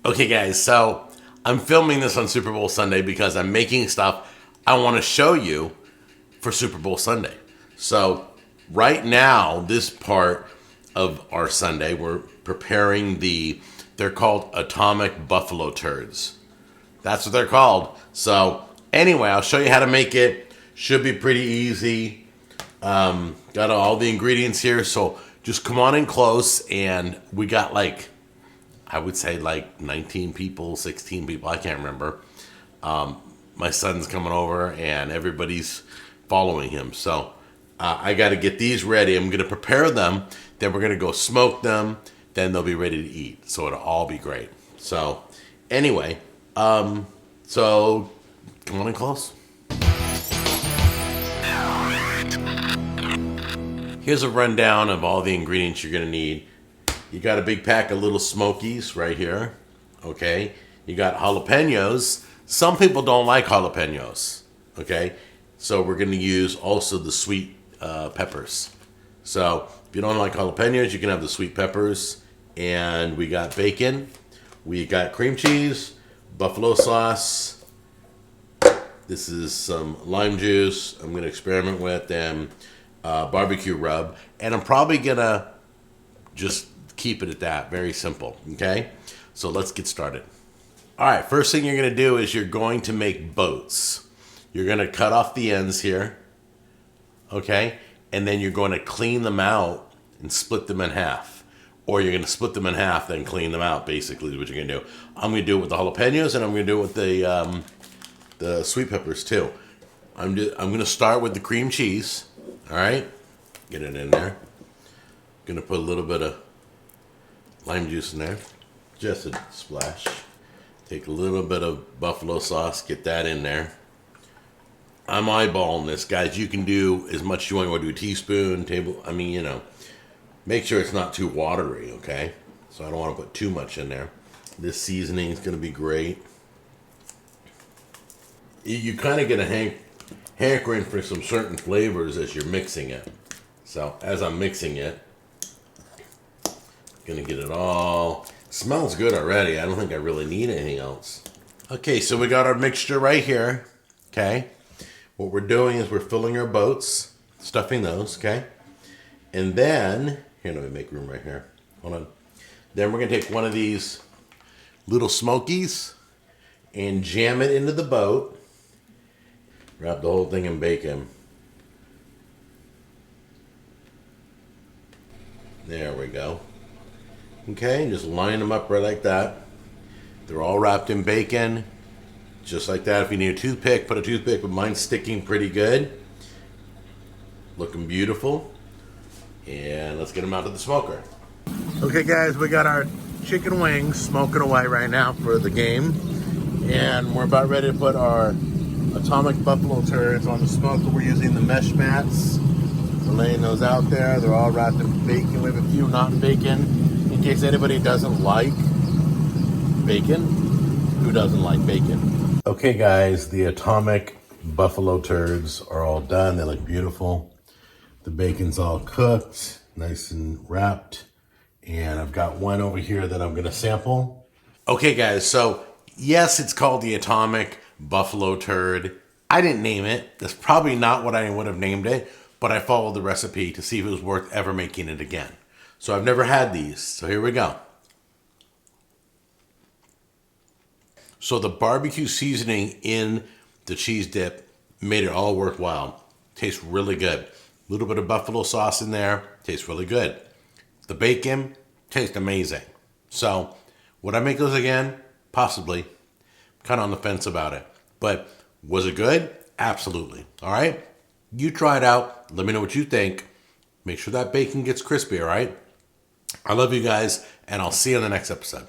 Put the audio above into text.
Okay guys, so I'm filming this on Super Bowl Sunday because I'm making stuff I want to show you for Super Bowl Sunday. So right now, this part of our Sunday, we're preparing they're called Atomic Buffalo Turds. That's what they're called. So anyway, I'll show you how to make it. Should be pretty easy. Got all the ingredients here, so just come on in close. And we got I would say 19 people, 16 people, I can't remember. My son's coming over and everybody's following him. So I got to get these ready. I'm going to prepare them. Then we're going to go smoke them. Then they'll be ready to eat. So it'll all be great. So anyway, so come on in close. Here's a rundown of all the ingredients you're going to need. You got a big pack of little smokies right here. Okay. You got jalapeños. Some people don't like jalapeños. Okay. So we're going to use also the sweet peppers. So if you don't like jalapeños, you can have the sweet peppers. And we got bacon. We got cream cheese, buffalo sauce. This is some lime juice I'm going to experiment with, and barbecue rub. And I'm probably going to just keep it at that. Very simple. Okay? So let's get started. All right. First thing you're going to do is you're going to make boats. You're going to cut off the ends here. Okay? And then you're going to clean them out and split them in half. Or you're going to split them in half, then clean them out, basically, is what you're going to do. I'm going to do it with the jalapeños, and I'm going to do it with the sweet peppers, too. I'm going to start with the cream cheese. All right? Get it in there. Going to put a little bit of lime juice in there. Just a splash. Take a little bit of buffalo sauce. Get that in there. I'm eyeballing this, guys. You can do as much as you want. You want to do a teaspoon, make sure it's not too watery, okay? So I don't want to put too much in there. This seasoning is going to be great. You kind of get a hankering for some certain flavors as you're mixing it. So as I'm mixing it, going to get it all. Smells good already. I don't think I really need anything else. Okay, so we got our mixture right here, okay? What we're doing is we're filling our boats, stuffing those, okay? And then, here, let me make room right here. Hold on. Then we're going to take one of these little smokies and jam it into the boat. Wrap the whole thing in bacon. There we go. Okay, just line them up right like that. They're all wrapped in bacon. Just like that. If you need a toothpick, put a toothpick, but mine's sticking pretty good. Looking beautiful. And let's get them out to the smoker. Okay guys, we got our chicken wings smoking away right now for the game. And we're about ready to put our Atomic Buffalo Turds on the smoker. We're using the mesh mats. We're laying those out there. They're all wrapped in bacon. We have a few not in bacon. In case anybody doesn't like bacon. Who doesn't like bacon? Okay guys, the Atomic Buffalo Turds are all done. They look beautiful. The bacon's all cooked, nice and wrapped. And I've got one over here that I'm going to sample. Okay, guys, so yes, it's called the Atomic Buffalo Turd. I didn't name it. That's probably not what I would have named it, but I followed the recipe to see if it was worth ever making it again. So I've never had these, so here we go. So the barbecue seasoning in the cheese dip made it all worthwhile. Tastes really good. A little bit of buffalo sauce in there. Tastes really good. The bacon tastes amazing. So would I make those again? Possibly. Kind of on the fence about it. But was it good? Absolutely. All right? You try it out. Let me know what you think. Make sure that bacon gets crispy, all right? I love you guys, and I'll see you in the next episode.